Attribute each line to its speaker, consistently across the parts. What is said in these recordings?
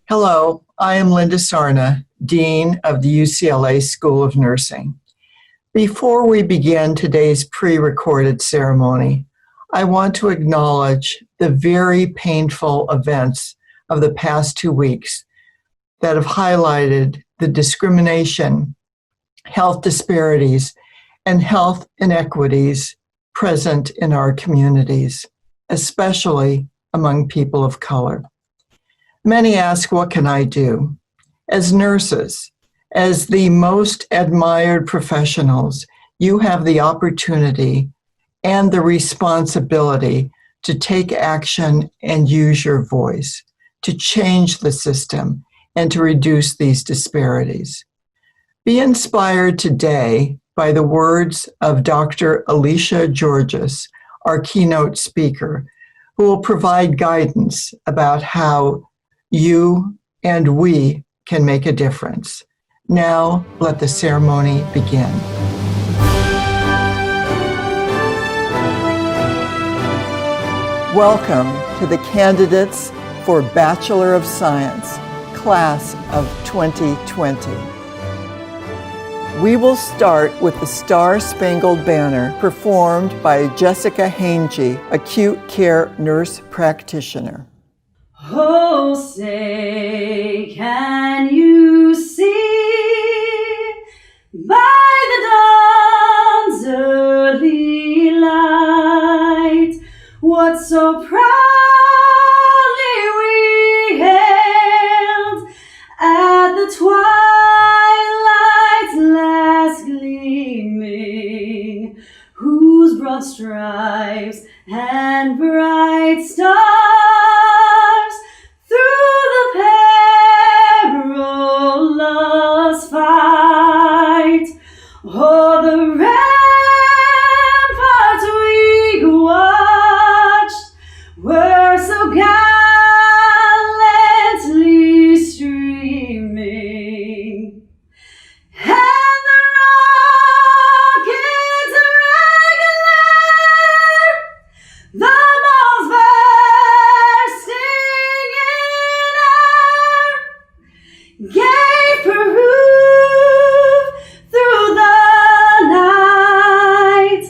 Speaker 1: Hello, I am Linda Sarna, Dean of the UCLA School of Nursing. Before we begin today's pre-recorded ceremony, I want to acknowledge the very painful events of the past 2 weeks that have highlighted the discrimination, health disparities, and health inequities present in our communities, especially among people of color. Many ask, what can I do? As nurses, as the most admired professionals, you have the opportunity and the responsibility to take action and use your voice, to change the system and to reduce these disparities. Be inspired today by the words of Dr. Alicia Georges, our keynote speaker, who will provide guidance about how you and we can make a difference. Now, let the ceremony begin. Welcome to the candidates for Bachelor of Science Class of 2020. We will start with the Star-Spangled Banner performed by Jessica Hange, acute care nurse practitioner.
Speaker 2: Oh, say, can you see by the dawn's early light what so proudly we hailed at the twilight's last gleaming, whose broad stripes and bright stars through the perilous fight, o'er the ramparts we watched were so gallantly streaming, and the rockets regular, the balls bursting in air, gave proof through the night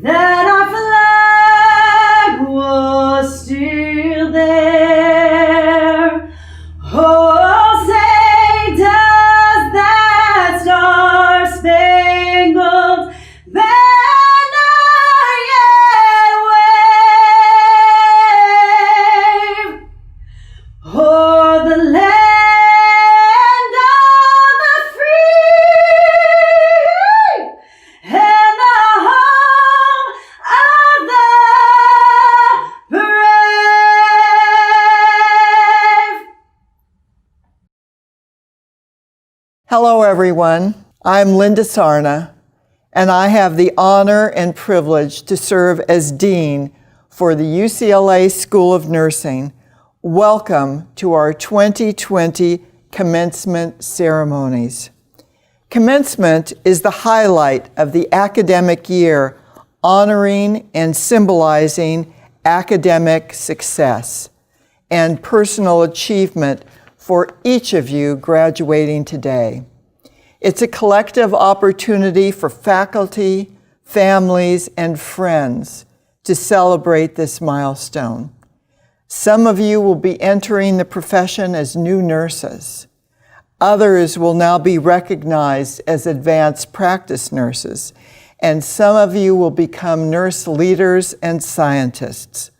Speaker 2: that our flag was still there. Oh, say, does that star-spangled banner yet wave o'er the land of the free and the home of the brave?
Speaker 1: Hello, everyone. I'm Linda Sarna, and I have the honor and privilege to serve as Dean for the UCLA School of Nursing. Welcome to our 2020 commencement ceremonies. Commencement is the highlight of the academic year, honoring and symbolizing academic success and personal achievement for each of you graduating today. It's a collective opportunity for faculty, families, and friends to celebrate this milestone. Some of you will be entering the profession as new nurses. Others will now be recognized as advanced practice nurses, and some of you will become nurse leaders and scientists.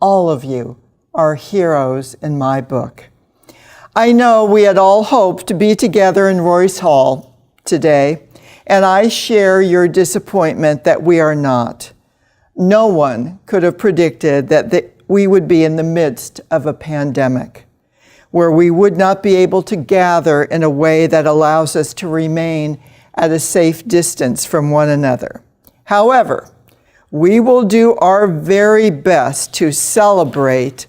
Speaker 1: All of you are heroes in my book. I know we had all hoped to be together in Royce Hall today, and I share your disappointment that we are not. No one could have predicted that we would be in the midst of a pandemic, where we would not be able to gather in a way that allows us to remain at a safe distance from one another. However, we will do our very best to celebrate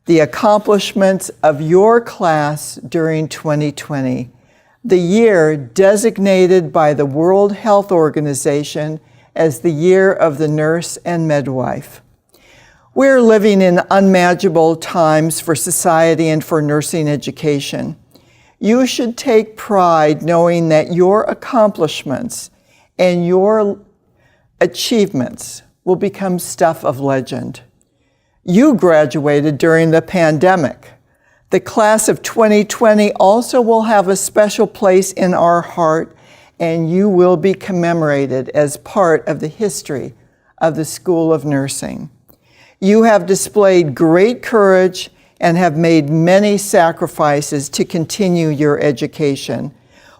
Speaker 1: the accomplishments of your class during 2020, the year designated by the World Health Organization as the Year of the Nurse and Midwife. We're living in unmanageable times for society and for nursing education. You should take pride knowing that your accomplishments and your achievements will become stuff of legend. You graduated during the pandemic. The class of 2020 also will have a special place in our heart, and you will be commemorated as part of the history of the School of Nursing. You have displayed great courage and have made many sacrifices to continue your education.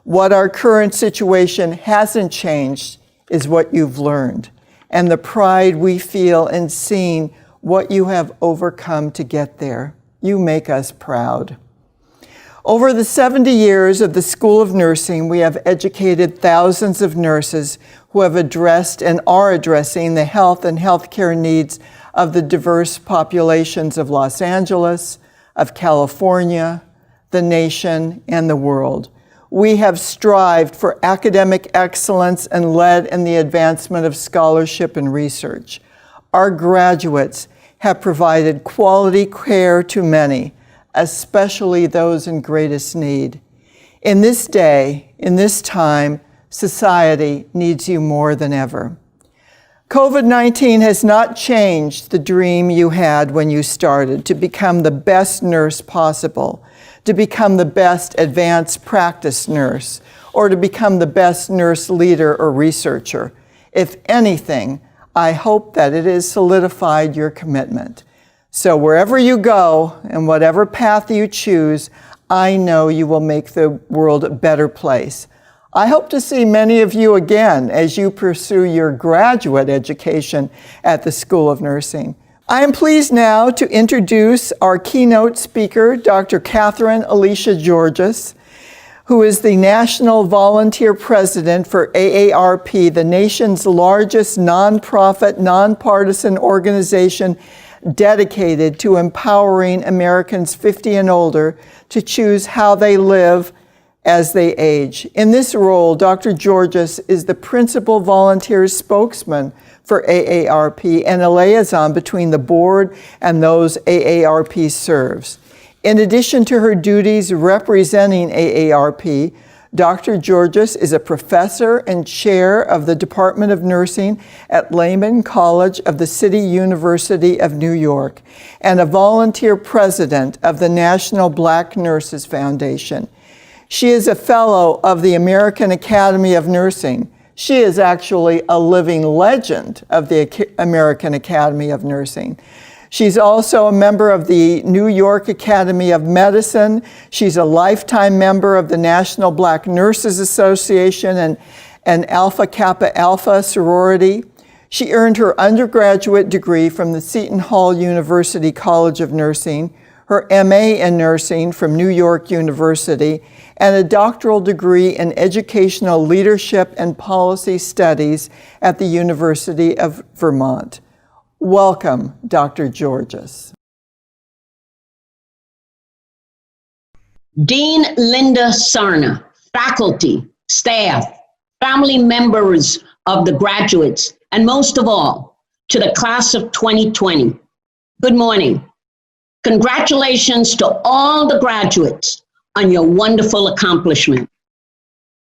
Speaker 1: What our current situation hasn't changed is what you've learned, and the pride we feel in seeing what you have overcome to get there. You make us proud. Over the 70 years of the School of Nursing, we have educated thousands of nurses who have addressed and are addressing the health and healthcare needs of the diverse populations of Los Angeles, of California, the nation, and the world. We have strived for academic excellence and led in the advancement of scholarship and research. Our graduates have provided quality care to many, especially those in greatest need. In this day, in this time, society needs you more than ever. COVID-19 has not changed the dream you had when you started to become the best nurse possible, to become the best advanced practice nurse, or to become the best nurse leader or researcher. If anything, I hope that it has solidified your commitment. So wherever you go and whatever path you choose, I know you will make the world a better place. I hope to see many of you again as you pursue your graduate education at the School of Nursing. I am pleased now to introduce our keynote speaker, Dr. Kathryn Alicia Georges, who is the National Volunteer President for AARP, the nation's largest nonprofit, nonpartisan organization dedicated to empowering Americans 50 and older to choose how they live as they age. In this role, Dr. Georges is the principal volunteer spokesman for AARP and a liaison between the board and those AARP serves. In addition to her duties representing AARP, Dr. Georges is a professor and chair of the Department of Nursing at Lehman College of the City University of New York and a volunteer president of the National Black Nurses Foundation. She is a fellow of the American Academy of Nursing. She is actually a living legend of the American Academy of Nursing. She's also a member of the New York Academy of Medicine. She's a lifetime member of the National Black Nurses Association and Alpha Kappa Alpha sorority. She earned her undergraduate degree from the Seton Hall University College of Nursing, her MA in nursing from New York University, and a doctoral degree in educational leadership and policy studies at the University of Vermont. Welcome, Dr. Georges.
Speaker 3: Dean Linda Sarna, faculty, staff, family members of the graduates, and most of all, to the class of 2020. Good morning. Congratulations to all the graduates on your wonderful accomplishment.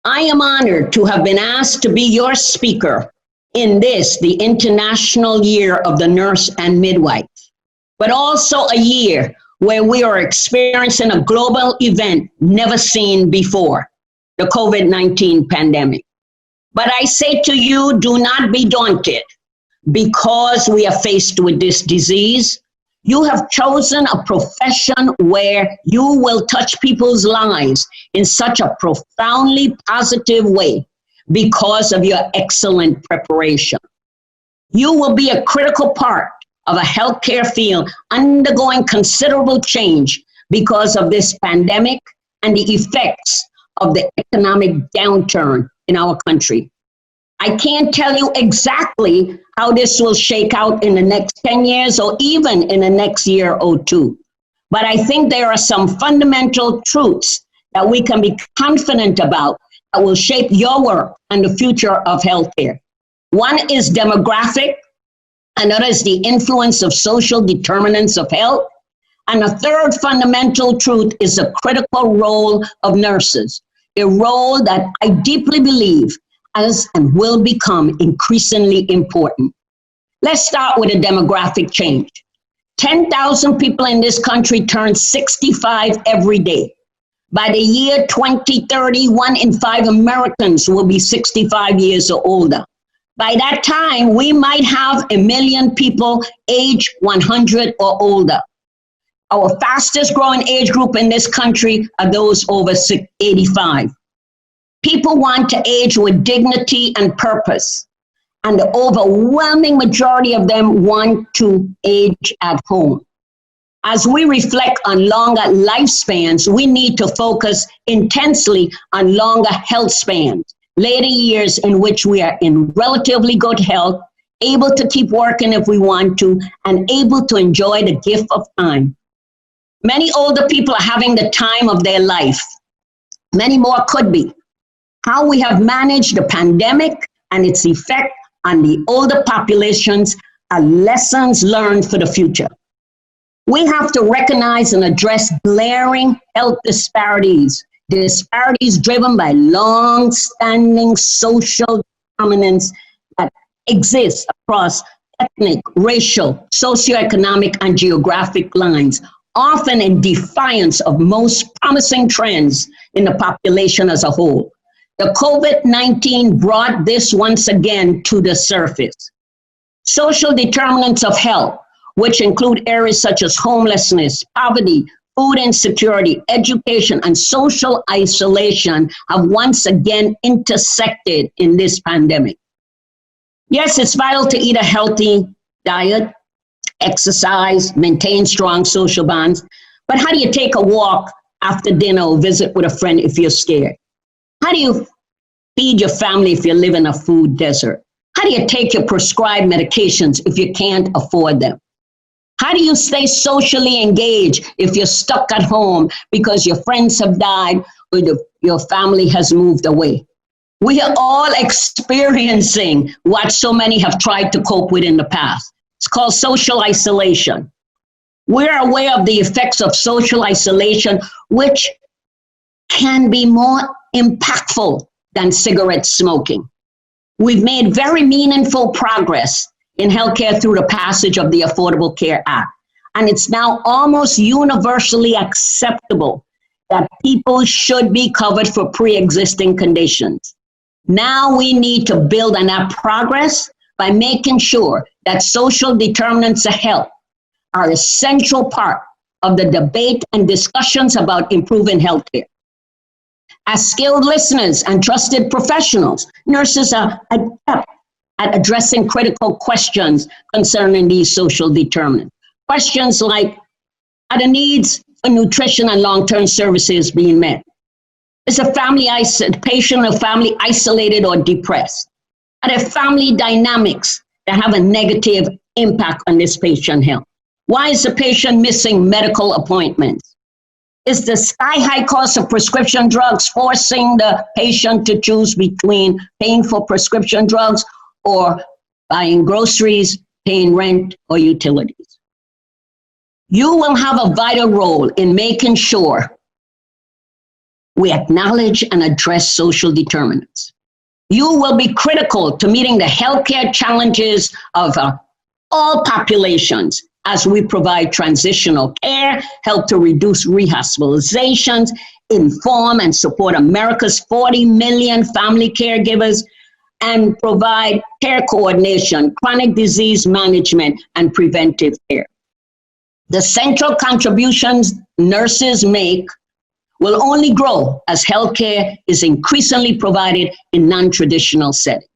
Speaker 3: I am honored to have been asked to be your speaker in this, the International Year of the Nurse and Midwife, but also a year where we are experiencing a global event never seen before, the COVID-19 pandemic. But I say to you, do not be daunted because we are faced with this disease. You have chosen a profession where you will touch people's lives in such a profoundly positive way because of your excellent preparation. You will be a critical part of a healthcare field undergoing considerable change because of this pandemic and the effects of the economic downturn in our country. I can't tell you exactly how this will shake out in the next 10 years or even in the next year or two. But I think there are some fundamental truths that we can be confident about that will shape your work and the future of healthcare. One is demographic, Another is the influence of social determinants of health. And a third fundamental truth is the critical role of nurses, a role that I deeply believe has and will become increasingly important. Let's start with a demographic change. 10,000 people in this country turn 65 every day. By the year 2030, 1 in 5 Americans will be 65 years or older. By that time, we might have 1 million people age 100 or older. Our fastest growing age group in this country are those over 85. People want to age with dignity and purpose, and the overwhelming majority of them want to age at home. As we reflect on longer lifespans, we need to focus intensely on longer health spans, later years in which we are in relatively good health, able to keep working if we want to, and able to enjoy the gift of time. Many older people are having the time of their life. Many more could be. How we have managed the pandemic and its effect on the older populations are lessons learned for the future. We have to recognize and address glaring health disparities driven by long-standing social determinants that exist across ethnic, racial, socioeconomic, and geographic lines, often in defiance of most promising trends in the population as a whole. The COVID-19 brought this once again to the surface. Social determinants of health, which include areas such as homelessness, poverty, food insecurity, education, and social isolation, have once again intersected in this pandemic. Yes, it's vital to eat a healthy diet, exercise, maintain strong social bonds, but how do you take a walk after dinner or visit with a friend if you're scared? How do you feed your family if you live in a food desert? How do you take your prescribed medications if you can't afford them? How do you stay socially engaged if you're stuck at home because your friends have died or your family has moved away? We are all experiencing what so many have tried to cope with in the past. It's called social isolation. We're aware of the effects of social isolation, which can be more impactful than cigarette smoking. We've made very meaningful progress in healthcare through the passage of the Affordable Care Act. And it's now almost universally acceptable that people should be covered for pre-existing conditions. Now we need to build on that progress by making sure that social determinants of health are a central part of the debate and discussions about improving healthcare. As skilled listeners and trusted professionals, nurses are adept at addressing critical questions concerning these social determinants. Questions like, are the needs for nutrition and long-term services being met? Is a patient or family isolated or depressed? Are there family dynamics that have a negative impact on this patient health? Why is the patient missing medical appointments? Is the sky-high cost of prescription drugs forcing the patient to choose between paying for prescription drugs or buying groceries, paying rent, or utilities? You will have a vital role in making sure we acknowledge and address social determinants. You will be critical to meeting the healthcare challenges of all populations as we provide transitional care, help to reduce rehospitalizations, inform and support America's 40 million family caregivers, and provide care coordination, chronic disease management, and preventive care. The central contributions nurses make will only grow as healthcare is increasingly provided in non-traditional settings.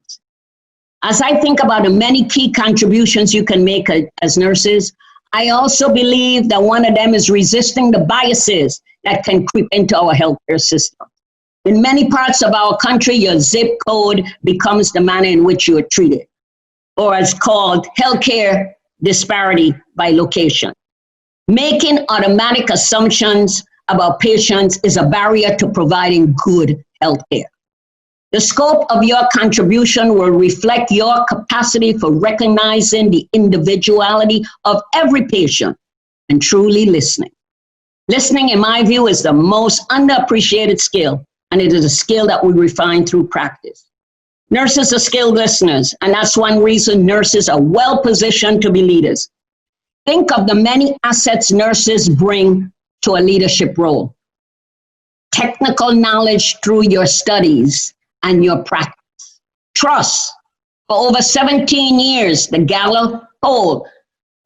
Speaker 3: As I think about the many key contributions you can make as nurses, I also believe that one of them is resisting the biases that can creep into our healthcare system. In many parts of our country, your zip code becomes the manner in which you are treated, or as called healthcare disparity by location. Making automatic assumptions about patients is a barrier to providing good healthcare. The scope of your contribution will reflect your capacity for recognizing the individuality of every patient and truly listening. Listening, in my view, is the most underappreciated skill, and it is a skill that we refine through practice. Nurses are skilled listeners, and that's one reason nurses are well positioned to be leaders. Think of the many assets nurses bring to a leadership role. Technical knowledge through your studies and your practice. Trust. For over 17 years, the Gallup poll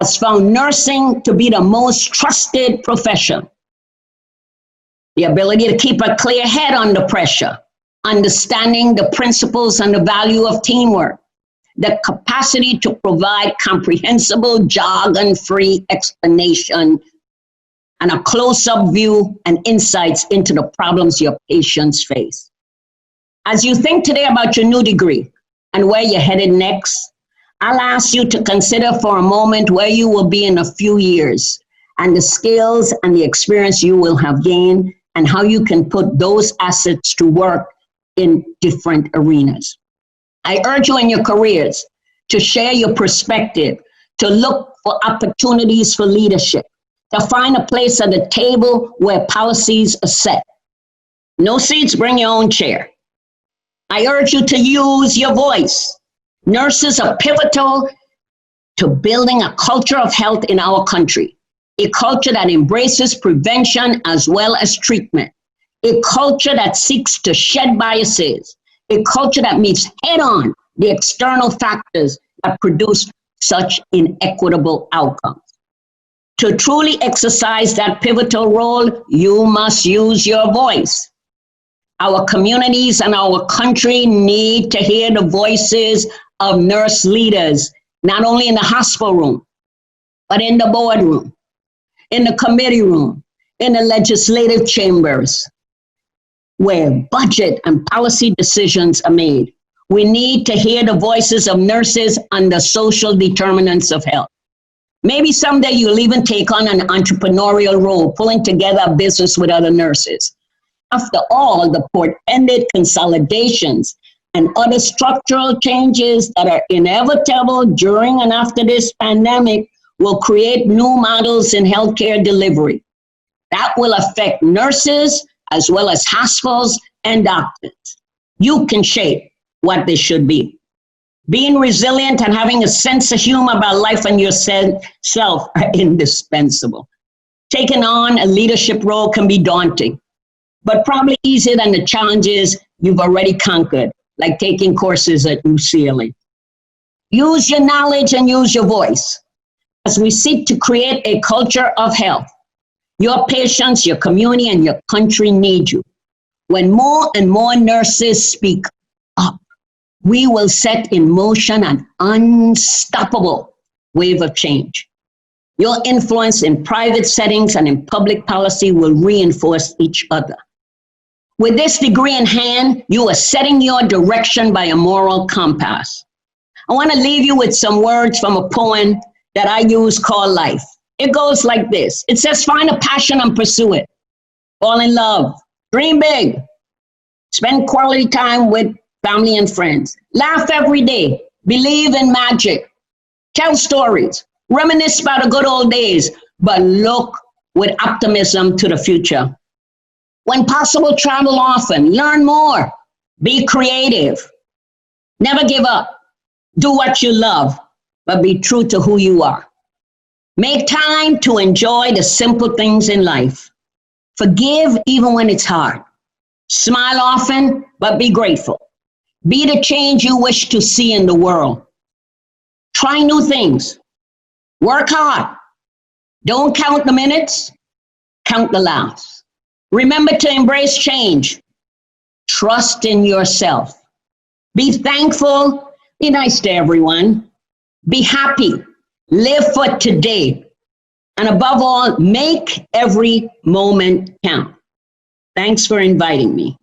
Speaker 3: has found nursing to be the most trusted profession. The ability to keep a clear head under pressure, understanding the principles and the value of teamwork, the capacity to provide comprehensible, jargon-free explanation, and a close-up view and insights into the problems your patients face. As you think today about your new degree and where you're headed next, I'll ask you to consider for a moment where you will be in a few years and the skills and the experience you will have gained and how you can put those assets to work in different arenas. I urge you in your careers to share your perspective, to look for opportunities for leadership, to find a place at the table where policies are set. No seats, bring your own chair. I urge you to use your voice. Nurses are pivotal to building a culture of health in our country, a culture that embraces prevention as well as treatment, a culture that seeks to shed biases, a culture that meets head-on the external factors that produce such inequitable outcomes. To truly exercise that pivotal role, you must use your voice. Our communities and our country need to hear the voices of nurse leaders, not only in the hospital room, but in the boardroom, in the committee room, in the legislative chambers, where budget and policy decisions are made. We need to hear the voices of nurses on the social determinants of health. Maybe someday you'll even take on an entrepreneurial role, pulling together a business with other nurses. After all, the portended consolidations and other structural changes that are inevitable during and after this pandemic will create new models in healthcare delivery. That will affect nurses as well as hospitals and doctors. You can shape what they should be. Being resilient and having a sense of humor about life and yourself are indispensable. Taking on a leadership role can be daunting, but probably easier than the challenges you've already conquered, like taking courses at UCLA. Use your knowledge and use your voice as we seek to create a culture of health. Your patients, your community, and your country need you. When more and more nurses speak up, we will set in motion an unstoppable wave of change. Your influence in private settings and in public policy will reinforce each other. With this degree in hand, you are setting your direction by a moral compass. I want to leave you with some words from a poem that I use called Life. It goes like this. It says, find a passion and pursue it. Fall in love. Dream big. Spend quality time with family and friends. Laugh every day. Believe in magic. Tell stories. Reminisce about the good old days, but look with optimism to the future. When possible, travel often. Learn more. Be creative. Never give up. Do what you love, but be true to who you are. Make time to enjoy the simple things in life. Forgive even when it's hard. Smile often, but be grateful. Be the change you wish to see in the world. Try new things. Work hard. Don't count the minutes, count the laughs. Remember to embrace change. Trust in yourself. Be thankful. Be nice to everyone. Be happy. Live for today. And above all, make every moment count. Thanks for inviting me.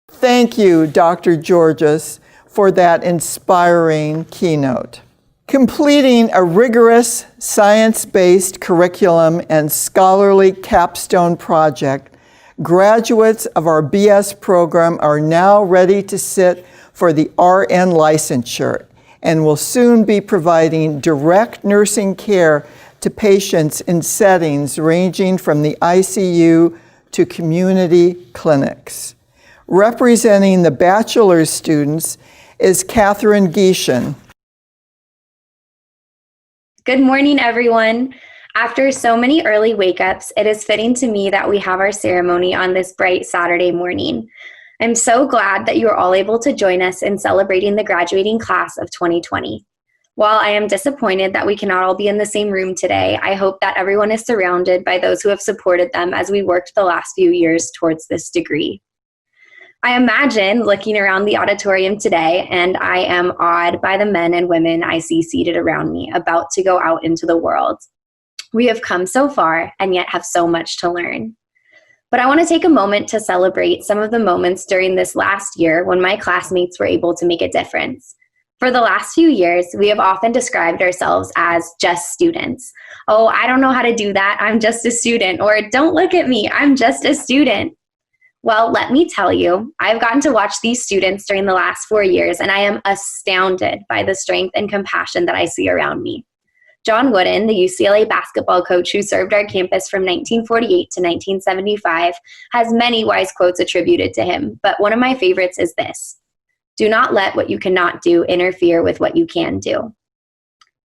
Speaker 1: Thank you, Dr. Georges, for that inspiring keynote. Completing a rigorous science-based curriculum and scholarly capstone project Graduates of our BS program are now ready to sit for the RN licensure and will soon be providing direct nursing care to patients in settings ranging from the ICU to community clinics. Representing the bachelor's students is Kathryn Gieschen.
Speaker 4: Good morning, everyone. After so many early wake-ups, it is fitting to me that we have our ceremony on this bright Saturday morning. I'm so glad that you are all able to join us in celebrating the graduating class of 2020. While I am disappointed that we cannot all be in the same room today, I hope that everyone is surrounded by those who have supported them as we worked the last few years towards this degree. I imagine looking around the auditorium today, and I am awed by the men and women I see seated around me, about to go out into the world. We have come so far and yet have so much to learn. But I want to take a moment to celebrate some of the moments during this last year when my classmates were able to make a difference. For the last few years, we have often described ourselves as just students. Oh, I don't know how to do that. I'm just a student. Or don't look at me. I'm just a student. Well, let me tell you, I've gotten to watch these students during the last 4 years, and I am astounded by the strength and compassion that I see around me. John Wooden, the UCLA basketball coach who served our campus from 1948 to 1975, has many wise quotes attributed to him, but one of my favorites is this: "Do not let what you cannot do interfere with what you can do."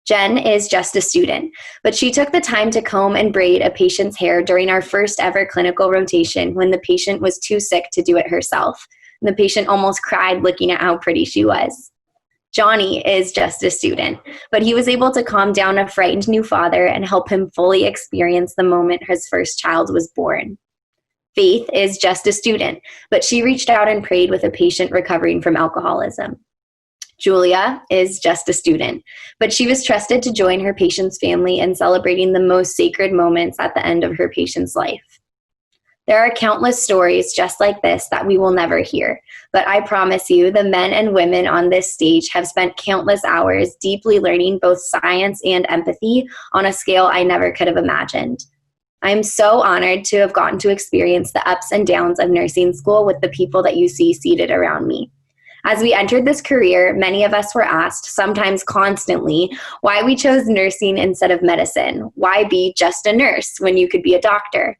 Speaker 4: Jen is just a student, but she took the time to comb and braid a patient's hair during our first ever clinical rotation when the patient was too sick to do it herself. The patient almost cried looking at how pretty she was. Johnny is just a student, but he was able to calm down a frightened new father and help him fully experience the moment his first child was born. Faith is just a student, but she reached out and prayed with a patient recovering from alcoholism. Julia is just a student, but she was trusted to join her patient's family in celebrating the most sacred moments at the end of her patient's life. There are countless stories just like this that we will never hear, but I promise you the men and women on this stage have spent countless hours deeply learning both science and empathy on a scale I never could have imagined. I am so honored to have gotten to experience the ups and downs of nursing school with the people that you see seated around me. As we entered this career, many of us were asked, sometimes constantly, why we chose nursing instead of medicine. Why be just a nurse when you could be a doctor?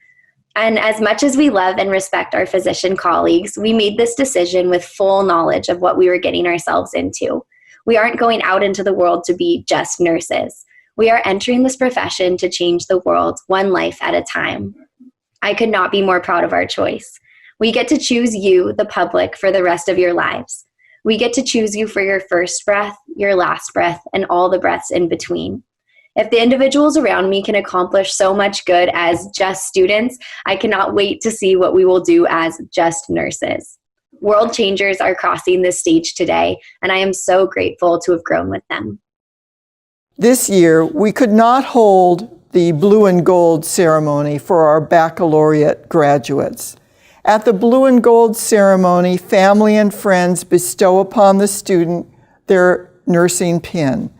Speaker 4: And as much as we love and respect our physician colleagues, we made this decision with full knowledge of what we were getting ourselves into. We aren't going out into the world to be just nurses. We are entering this profession to change the world one life at a time. I could not be more proud of our choice. We get to choose you, the public, for the rest of your lives. We get to choose you for your first breath, your last breath, and all the breaths in between. If the individuals around me can accomplish so much good as just students, I cannot wait to see what we will do as just nurses. World changers are crossing this stage today, and I am so grateful to have grown with them.
Speaker 1: This year, we could not hold the blue and gold ceremony for our baccalaureate graduates. At the blue and gold ceremony, family and friends bestow upon the student their nursing pin.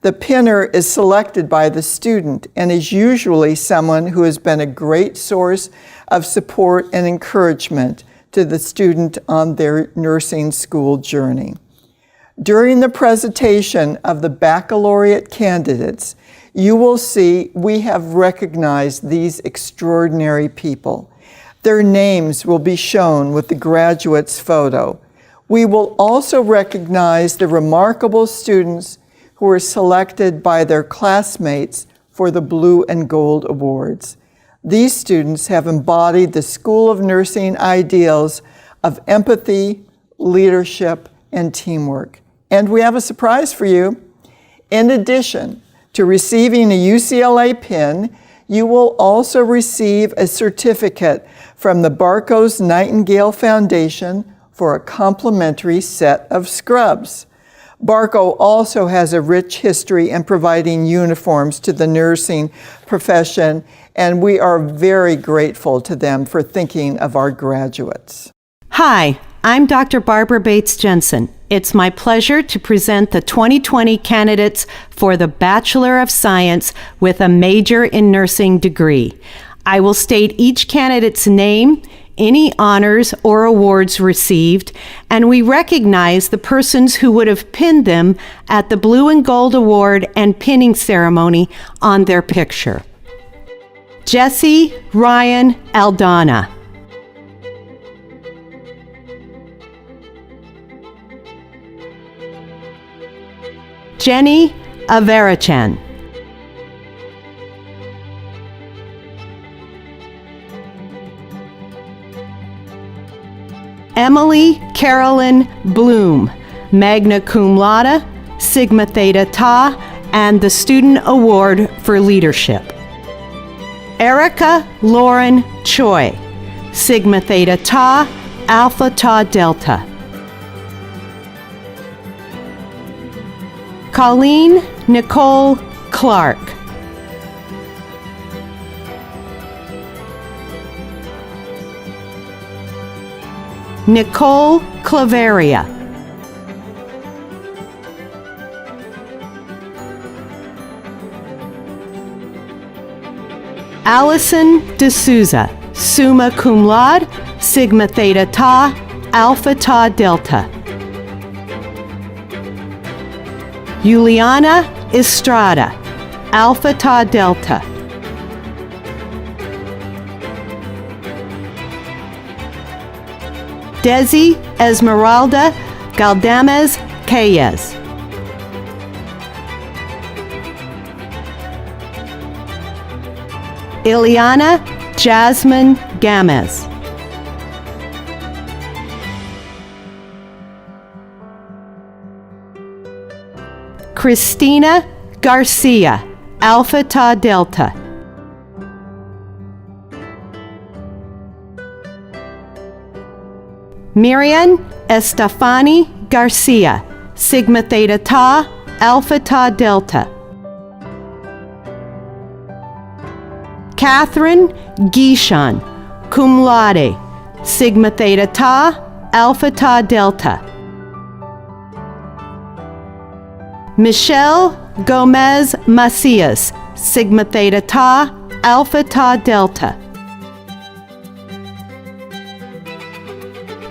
Speaker 1: The pinner is selected by the student and is usually someone who has been a great source of support and encouragement to the student on their nursing school journey. During the presentation of the baccalaureate candidates, you will see we have recognized these extraordinary people. Their names will be shown with the graduate's photo. We will also recognize the remarkable students who were selected by their classmates for the Blue and Gold Awards. These students have embodied the School of Nursing ideals of empathy, leadership, and teamwork. And we have a surprise for you. In addition to receiving a UCLA pin, you will also receive a certificate from the Barco's Nightingale Foundation for a complimentary set of scrubs. Barco also has a rich history in providing uniforms to the nursing profession, and we are very grateful to them for thinking of our graduates.
Speaker 5: Hi, I'm Dr. Barbara Bates Jensen. It's my pleasure to present the 2020 candidates for the Bachelor of Science with a major in nursing degree. I will state each candidate's name any honors or awards received, and we recognize the persons who would have pinned them at the Blue and Gold Award and pinning ceremony on their picture. Jesse Ryan Aldana. Jenny Averachan. Emily Carolyn Bloom, magna cum laude, Sigma Theta Tau, and the Student Award for Leadership. Erica Lauren Choi, Sigma Theta Tau, Alpha Tau Delta. Colleen Nicole Clark. Nicole Claveria. Allison D'Souza, summa cum laude, Sigma Theta Tau, Alpha Tau Delta. Juliana Estrada, Alpha Tau Delta. Desi Esmeralda Galdames Calles. Ileana Jasmine Gamez. Christina Garcia, Alpha Tau Delta. Miriam Estefani Garcia, Sigma Theta Tau, Alpha Tau Delta. Kathryn Gieschen, cum laude, Sigma Theta Tau, Alpha Tau Delta. Michelle Gomez Macias, Sigma Theta Tau, Alpha Tau Delta.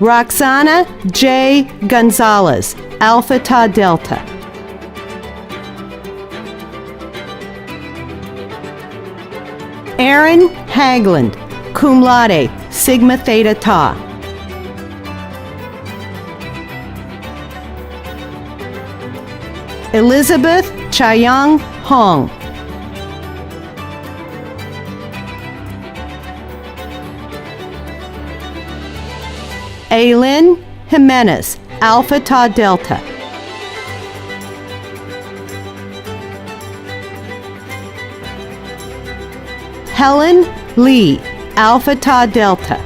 Speaker 5: Roxana J. Gonzalez, Alpha Tau Delta. Aaron Hagland, cum laude, Sigma Theta Tau. Elizabeth Chayang Hong. Aylin Jimenez, Alpha Tau Delta. Helen Lee, Alpha Tau Delta.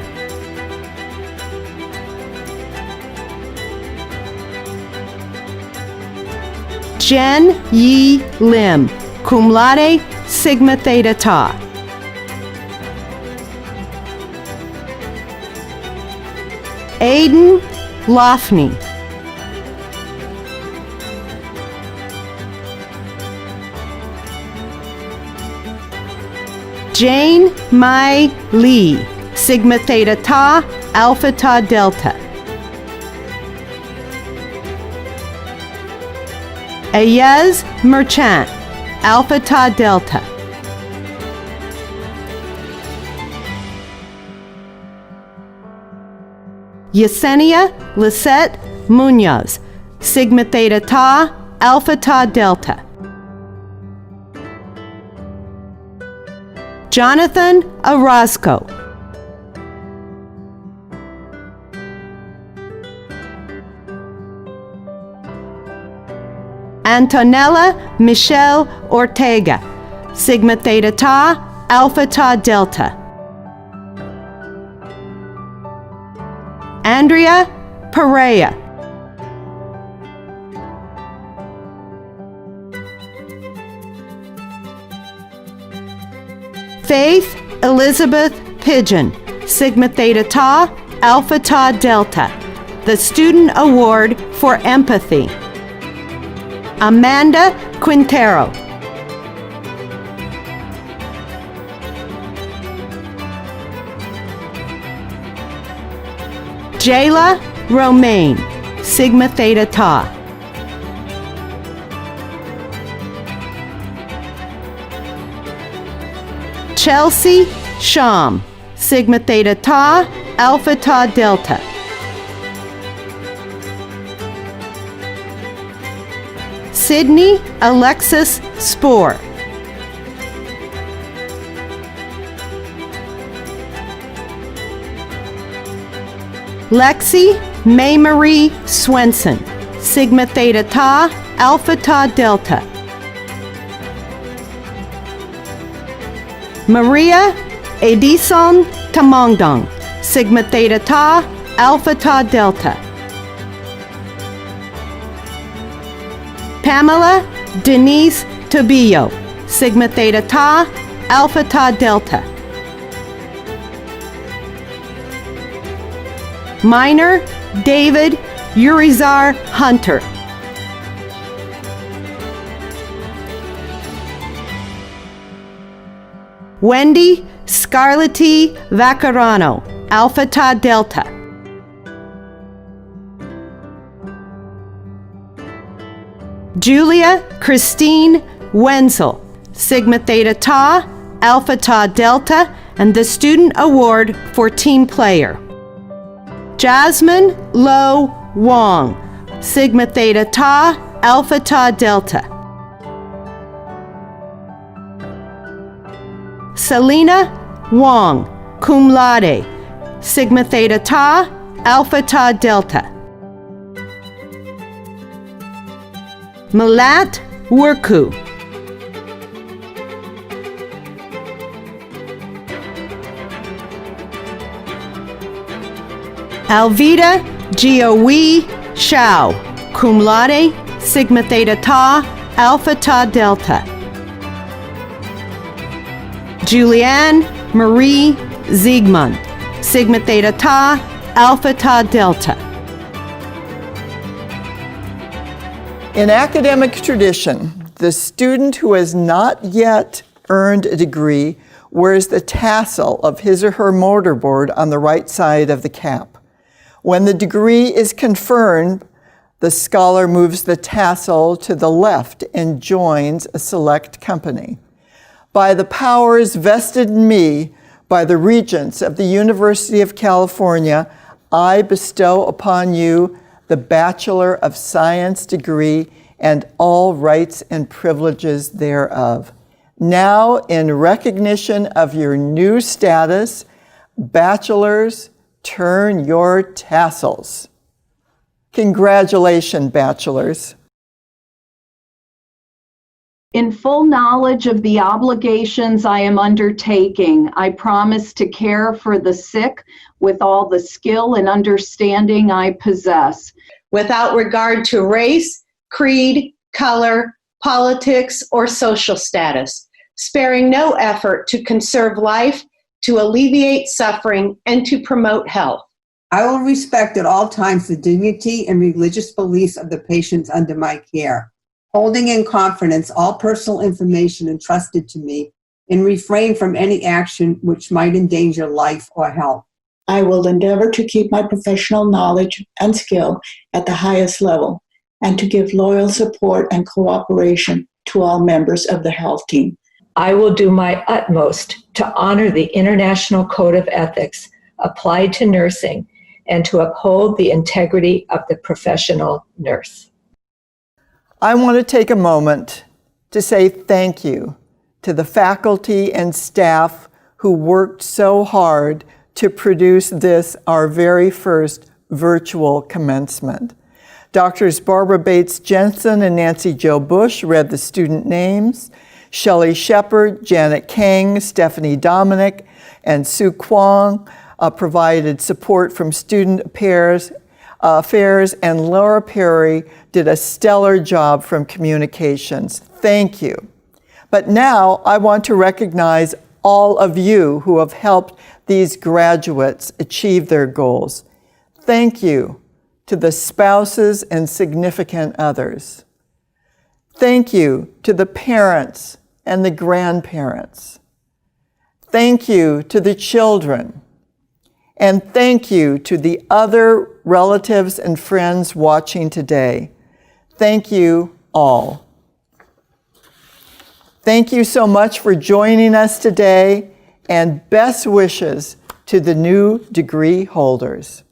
Speaker 5: Jen Yi Lim, cum laude, Sigma Theta Tau. Aiden Lofney. Jane Mai Lee, Sigma Theta Tau, Alpha Tau Delta. Ayez Merchant, Alpha Tau Delta. Yesenia Lisette Munoz, Sigma Theta Tau, Alpha Tau Delta. Jonathan Orozco. Antonella Michelle Ortega, Sigma Theta Tau, Alpha Tau Delta. Andrea Perea. Faith Elizabeth Pigeon, Sigma Theta Tau, Alpha Tau Delta, the Student Award for Empathy. Amanda Quintero. Jayla Romaine, Sigma Theta Tau. Chelsea Sham, Sigma Theta Tau, Alpha Tau Delta. Sydney Alexis Spoor. Lexi May Marie Swenson, Sigma Theta Tau, Alpha Tau Delta. Maria Edison Tamongdong, Sigma Theta Tau, Alpha Tau Delta. Pamela Denise Tobillo, Sigma Theta Tau, Alpha Tau Delta. Minor David Urizar Hunter. Wendy Scarletti Vaccarano, Alpha Tau Delta. Julia Christine Wenzel, Sigma Theta Tau, Alpha Tau Delta, and the Student Award for Team Player. Jasmine Lo Wong, Sigma Theta Tau, Alpha Tau Delta. Selena Wong, cum laude, Sigma Theta Tau, Alpha Tau Delta. Malat Wurku. Alvida Giowi Shao, cum laude, Sigma Theta Tau, Alpha Tau Delta. Julianne Marie Ziegmund, Sigma Theta Tau, Alpha Tau Delta.
Speaker 1: In academic tradition, the student who has not yet earned a degree wears the tassel of his or her mortarboard on the right side of the cap. When the degree is conferred, the scholar moves the tassel to the left and joins a select company. By the powers vested in me by the Regents of the University of California, I bestow upon you the Bachelor of Science degree and all rights and privileges thereof. Now, in recognition of your new status, bachelors, turn your tassels. Congratulations, bachelors.
Speaker 6: In full knowledge of the obligations I am undertaking, I promise to care for the sick with all the skill and understanding I possess,
Speaker 7: without regard to race, creed, color, politics, or social status, sparing no effort to conserve life, to alleviate suffering, and to promote health.
Speaker 8: I will respect at all times the dignity and religious beliefs of the patients under my care, holding in confidence all personal information entrusted to me, and refrain from any action which might endanger life or health.
Speaker 9: I will endeavor to keep my professional knowledge and skill at the highest level, and to give loyal support and cooperation to all members of the health team.
Speaker 10: I will do my utmost to honor the International Code of Ethics applied to nursing and to uphold the integrity of the professional nurse.
Speaker 1: I want to take a moment to say thank you to the faculty and staff who worked so hard to produce this, our very first virtual commencement. Doctors Barbara Bates Jensen and Nancy Jo Bush read the student names. Shelley Shepard, Janet Kang, Stephanie Dominic, and Sue Kwong provided support from student affairs, and Laura Perry did a stellar job from communications. Thank you. But now I want to recognize all of you who have helped these graduates achieve their goals. Thank you to the spouses and significant others. Thank you to the parents and the grandparents. Thank you to the children. And thank you to the other relatives and friends watching today. Thank you all. Thank you so much for joining us today, and best wishes to the new degree holders.